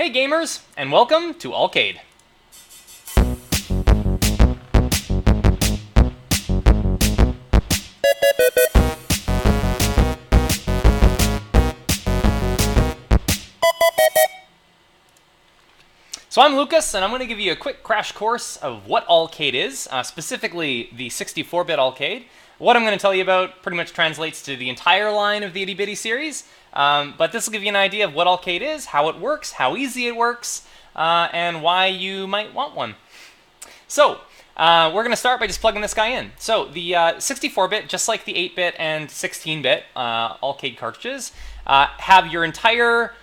Hey gamers, and welcome to ALLCADE. So I'm Lucas, and I'm going to give you a quick crash course of what ALLCADE is, specifically the 64-bit ALLCADE. What I'm going to tell you about pretty much translates to the entire line of the Itty Bitty series, but this will give you an idea of what ALLCADE is, how it works, how easy it works, and why you might want one. So, we're going to start by just plugging this guy in. So, the 64-bit, just like the 8-bit and 16-bit ALLCADE cartridges, have your entire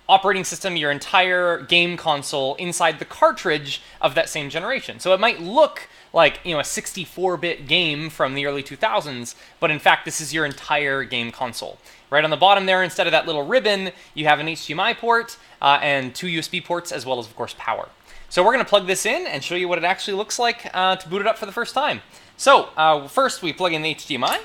operating system, your entire game console inside the cartridge of that same generation. So it might look like, a 64-bit game from the early 2000s, but in fact this is your entire game console. Right on the bottom there, instead of that little ribbon, you have an HDMI port and two USB ports, as well as, of course, power. So we're going to plug this in and show you what it actually looks like to boot it up for the first time. So first we plug in the HDMI.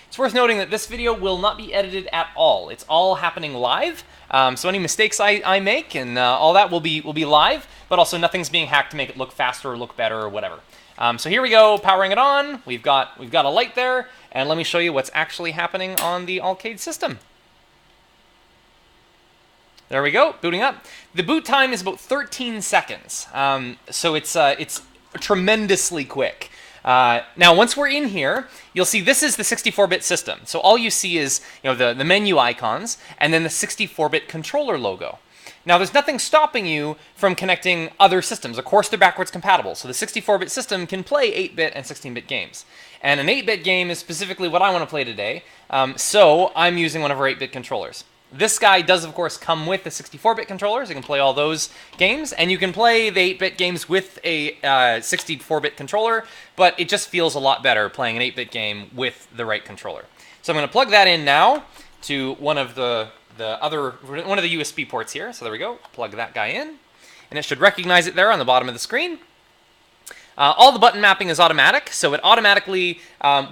It's worth noting that this video will not be edited at all. It's all happening live, so any mistakes I make and all that will be live, but also nothing's being hacked to make it look faster or look better or whatever. So here we go, powering it on. We've got a light there, and let me show you what's actually happening on the ALLCADE system. There we go, booting up. The boot time is about 13 seconds, so it's tremendously quick. Now, once we're in here, you'll see this is the 64-bit system. So all you see is the menu icons and then the 64-bit controller logo. Now, there's nothing stopping you from connecting other systems. Of course, they're backwards compatible. So the 64-bit system can play 8-bit and 16-bit games. And an 8-bit game is specifically what I want to play today. So I'm using one of our 8-bit controllers. This guy does, of course, come with the 64-bit controllers. You can play all those games, and you can play the 8-bit games with a 64-bit controller, but it just feels a lot better playing an 8-bit game with the right controller. So I'm going to plug that in now to one of the USB ports here. So there we go. Plug that guy in, and it should recognize it there on the bottom of the screen. All the button mapping is automatic, so it automatically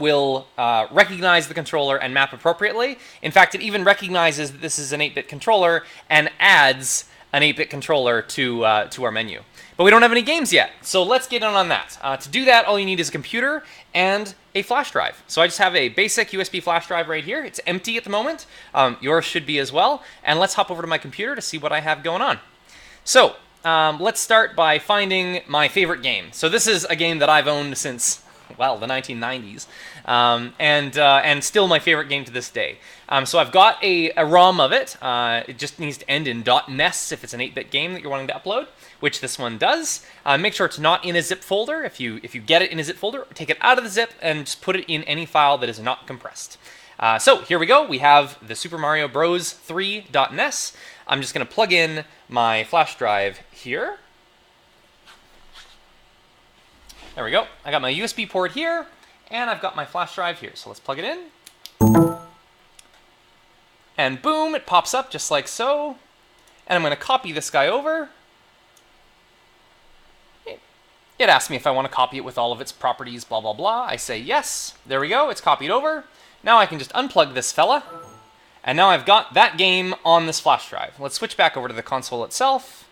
will recognize the controller and map appropriately. In fact, it even recognizes that this is an 8-bit controller and adds an 8-bit controller to our menu. But we don't have any games yet, so let's get in on that. To do that, all you need is a computer and a flash drive. So I just have a basic USB flash drive right here. It's empty at the moment. Yours should be as well. And let's hop over to my computer to see what I have going on. So let's start by finding my favorite game. So this is a game that I've owned since, well, the 1990s, and still my favorite game to this day. So I've got a ROM of it. It just needs to end in .nes if it's an 8-bit game that you're wanting to upload, which this one does. Make sure it's not in a zip folder. If you get it in a zip folder, take it out of the zip and just put it in any file that is not compressed. So here we go. We have the Super Mario Bros. 3.nes. I'm just going to plug in my flash drive here. There we go. I got my USB port here, and I've got my flash drive here. So let's plug it in. And boom, it pops up just like so. And I'm going to copy this guy over. It asks me if I want to copy it with all of its properties, blah, blah, blah. I say yes. There we go. It's copied over. Now I can just unplug this fella. And now I've got that game on this flash drive. Let's switch back over to the console itself.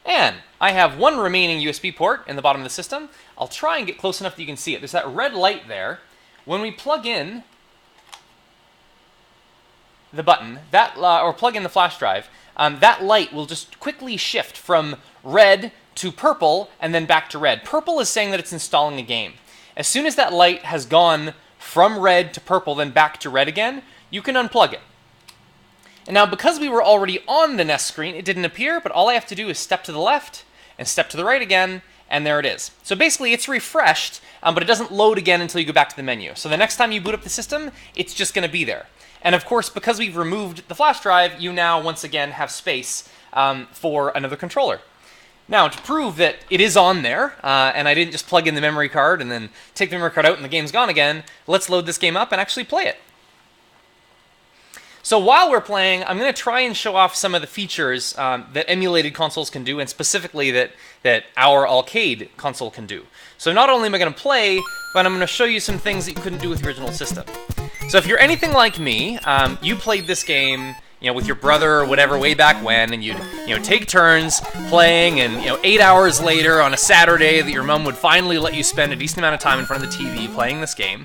And I have one remaining USB port in the bottom of the system. I'll try and get close enough that you can see it. There's that red light there. When we plug in the button, or plug in the flash drive, that light will just quickly shift from red to purple and then back to red. Purple is saying that it's installing a game. As soon as that light has gone from red to purple, then back to red again, you can unplug it. And now, because we were already on the NES screen, it didn't appear, but all I have to do is step to the left and step to the right again, and there it is. So basically, it's refreshed, but it doesn't load again until you go back to the menu. So the next time you boot up the system, it's just going to be there. And of course, because we've removed the flash drive, you now, once again, have space for another controller. Now, to prove that it is on there, and I didn't just plug in the memory card and then take the memory card out and the game's gone again, let's load this game up and actually play it. So while we're playing, I'm going to try and show off some of the features that emulated consoles can do, and specifically that our ALLCADE console can do. So not only am I going to play, but I'm going to show you some things that you couldn't do with the original system. So if you're anything like me, you played this game, with your brother or whatever way back when, and you'd, take turns playing, and, 8 hours later on a Saturday that your mom would finally let you spend a decent amount of time in front of the TV playing this game,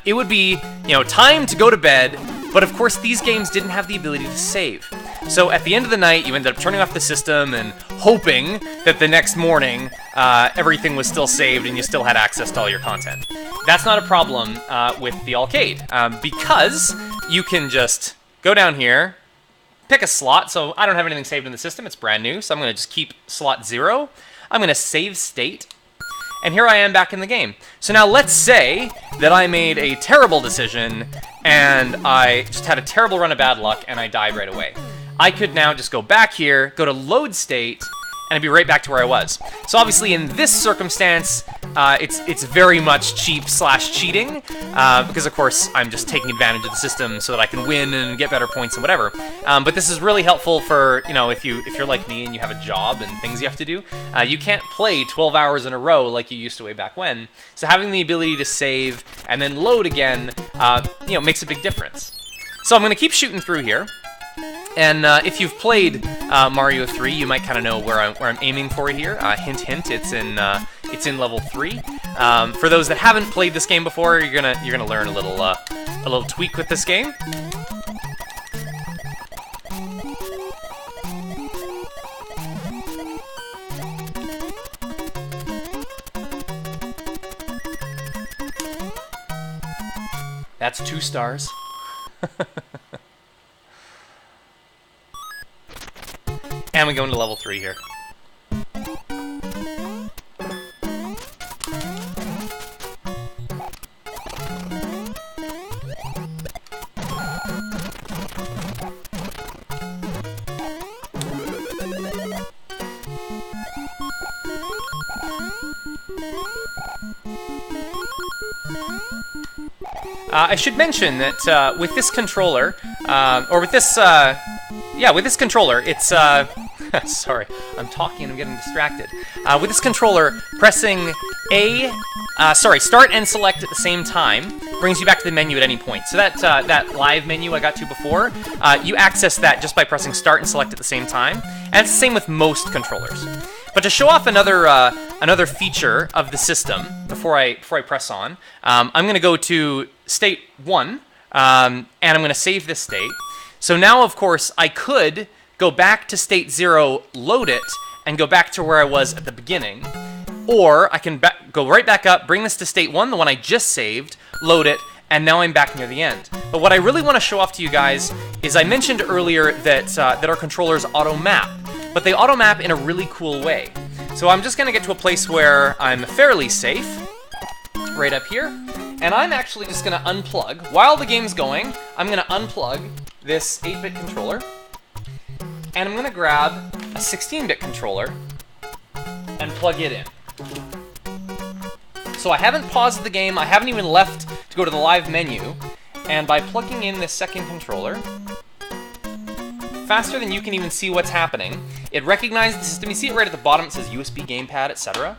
it would be, time to go to bed, but of course these games didn't have the ability to save. So at the end of the night, you ended up turning off the system and hoping that the next morning everything was still saved and you still had access to all your content. That's not a problem with the ALLCADE, because you can just go down here, pick a slot. So I don't have anything saved in the system. It's brand new, so I'm going to just keep slot 0. I'm going to save state, and here I am back in the game. So now let's say that I made a terrible decision and I just had a terrible run of bad luck and I died right away. I could now just go back here, go to load state, and I'd be right back to where I was. So obviously in this circumstance, it's very much cheap/cheating, because of course I'm just taking advantage of the system so that I can win and get better points and whatever. But this is really helpful for, if you're like me and you have a job and things you have to do. You can't play 12 hours in a row like you used to way back when. So having the ability to save and then load again, makes a big difference. So I'm going to keep shooting through here. And if you've played Mario 3, you might kind of know where I'm aiming for here. Hint, hint. It's in level 3. For those that haven't played this game before, you're gonna learn a little tweak with this game. That's 2 stars. And we go into level 3 here. I should mention that with this controller, with this controller, it's sorry, I'm talking and I'm getting distracted. With this controller, pressing start and select at the same time brings you back to the menu at any point. So that live menu I got to before, you access that just by pressing start and select at the same time, and it's the same with most controllers. But to show off another feature of the system before I press on, I'm going to go to state 1, and I'm going to save this state. So now, of course, I could go back to state 0, load it, and go back to where I was at the beginning. Or I can go right back up, bring this to state 1, the one I just saved, load it, and now I'm back near the end. But what I really want to show off to you guys is I mentioned earlier that our controllers auto-map, but they auto-map in a really cool way. So I'm just going to get to a place where I'm fairly safe, right up here, and I'm actually just going to unplug. While the game's going, I'm going to unplug this 8-bit controller, and I'm going to grab a 16-bit controller and plug it in. So I haven't paused the game, I haven't even left to go to the live menu, and by plugging in this second controller, faster than you can even see what's happening, it recognizes the system. You see it right at the bottom, it says USB gamepad, etc.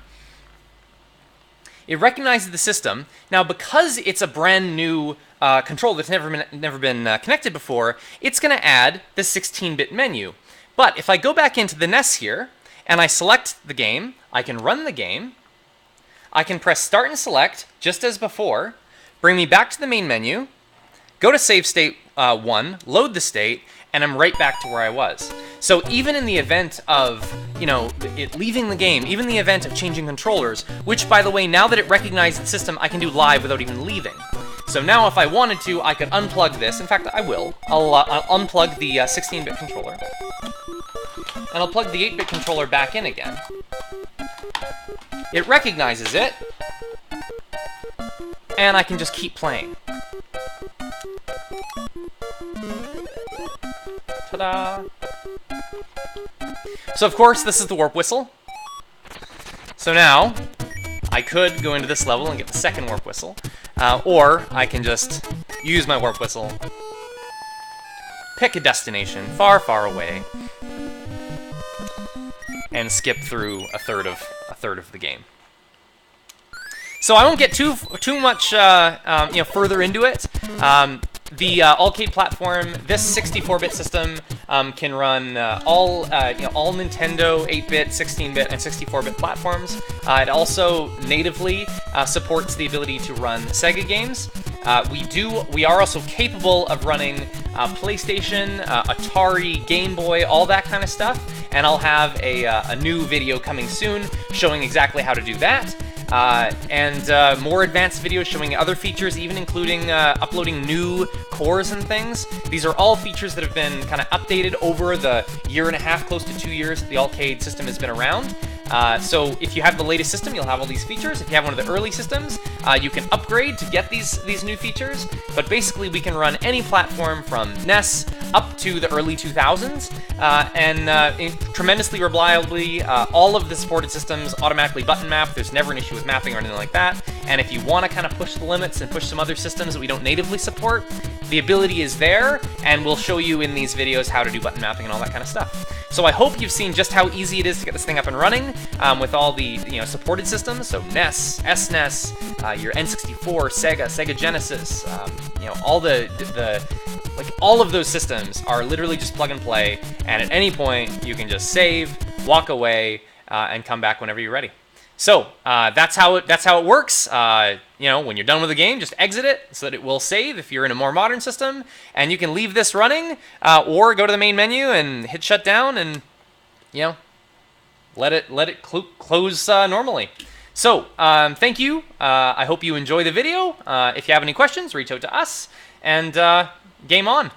It recognizes the system. Now, because it's a brand new controller that's never been connected before, it's going to add the 16-bit menu. But if I go back into the NES here, and I select the game, I can run the game, I can press start and select, just as before, bring me back to the main menu, go to save state 1, load the state, and I'm right back to where I was. So even in the event of, it leaving the game, even the event of changing controllers, which, by the way, now that it recognizes the system, I can do live without even leaving. So now if I wanted to, I could unplug this. In fact, I will. I'll unplug the 16-bit controller. And I'll plug the 8-bit controller back in again. It recognizes it. And I can just keep playing. Ta-da! So of course, this is the warp whistle. So now, I could go into this level and get the second warp whistle. Or I can just use my warp whistle, pick a destination far, far away, and skip through a third of the game. So I won't get too much further into it. The ALLCADE platform, this 64-bit system can run all Nintendo 8-bit, 16-bit, and 64-bit platforms. It also natively supports the ability to run Sega games. We are also capable of running PlayStation, Atari, Game Boy, all that kind of stuff. And I'll have a new video coming soon showing exactly how to do that. And more advanced videos showing other features, even including uploading new cores and things. These are all features that have been kind of updated over the year and a half, close to 2 years that the ALLCADE system has been around. So if you have the latest system, you'll have all these features. If you have one of the early systems, you can upgrade to get these new features. But basically, we can run any platform from NES up to the early 2000s, and tremendously reliably. All of the supported systems automatically button map. There's never an issue with mapping or anything like that. And if you want to kind of push the limits and push some other systems that we don't natively support, the ability is there, and we'll show you in these videos how to do button mapping and all that kind of stuff. So I hope you've seen just how easy it is to get this thing up and running with all the supported systems. So NES, SNES, your N64, Sega Genesis, all all of those systems are literally just plug and play, and at any point you can just save, walk away, and come back whenever you're ready. So that's how it works. When you're done with the game, just exit it so that it will save if you're in a more modern system, and you can leave this running, or go to the main menu and hit shut down, and let it close normally. So thank you. I hope you enjoy the video. If you have any questions, reach out to us, and game on.